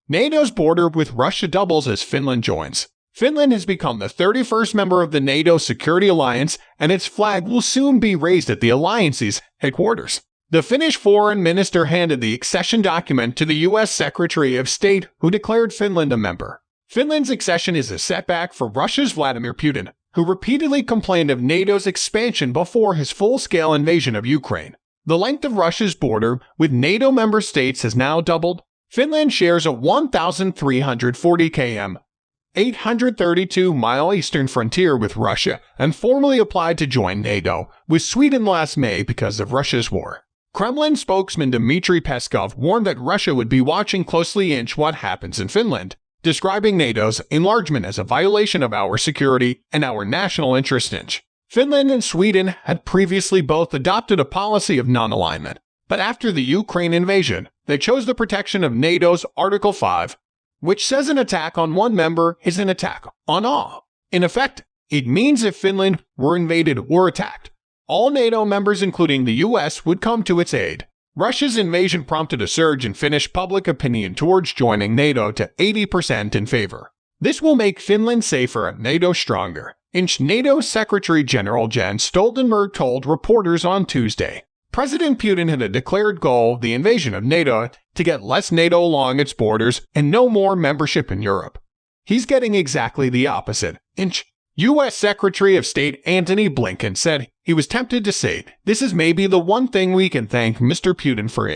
NATO's border with Russia doubles as Finland joins. Finland has become the 31st member of the NATO Security Alliance, and its flag will soon be raised at the alliance's headquarters. The Finnish foreign minister handed the accession document to the U.S. Secretary of State, who declared Finland a member. Finland's accession is a setback for Russia's Vladimir Putin, who repeatedly complained of NATO's expansion before his full-scale invasion of Ukraine. The length of Russia's border with NATO member states has now doubled. Finland shares a 1,340 km, 832-mile eastern frontier with Russia and formally applied to join NATO with Sweden last May because of Russia's war. Kremlin spokesman Dmitry Peskov warned that Russia would be watching closely what happens in Finland, describing NATO's enlargement as a violation of our security and our national interest. Finland and Sweden had previously both adopted a policy of non-alignment, but after the Ukraine invasion, they chose the protection of NATO's Article 5, which says an attack on one member is an attack on all. In effect, it means if Finland were invaded or attacked, all NATO members, including the US, would come to its aid. Russia's invasion prompted a surge in Finnish public opinion towards joining NATO to 80% in favor. This will make Finland safer and NATO stronger, NATO Secretary General Jens Stoltenberg told reporters on Tuesday. President Putin had a declared goal, the invasion of NATO, to get less NATO along its borders and no more membership in Europe. He's getting exactly the opposite. U.S. Secretary of State Antony Blinken said he was tempted to say, "This is maybe the one thing we can thank Mr. Putin for,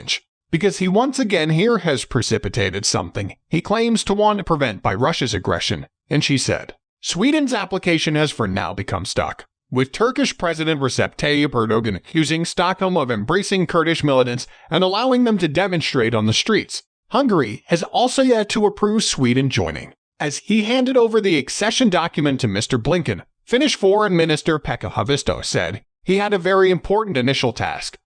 because he once again here has precipitated something he claims to want to prevent by Russia's aggression." And she said, Sweden's application has for now become stuck, with Turkish President Recep Tayyip Erdogan accusing Stockholm of embracing Kurdish militants and allowing them to demonstrate on the streets. Hungary has also yet to approve Sweden joining. As he handed over the accession document to Mr. Blinken, Finnish Foreign Minister Pekka Haavisto said he had a very important initial task.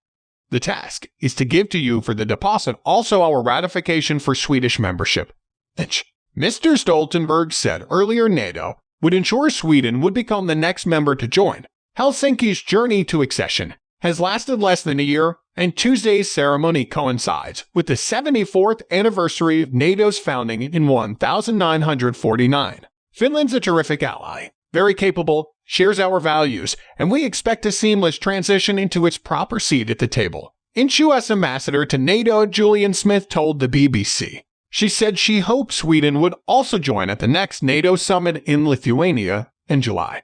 The task is to give to you for the deposit also our ratification for Swedish membership. Mr. Stoltenberg said earlier NATO would ensure Sweden would become the next member to join. Helsinki's journey to accession has lasted less than a year, and Tuesday's ceremony coincides with the 74th anniversary of NATO's founding in 1949. Finland's a terrific ally, very capable, shares our values, and we expect a seamless transition into its proper seat at the table. U.S. Ambassador to NATO Julian Smith told the BBC. She said she hoped Sweden would also join at the next NATO summit in Lithuania in July.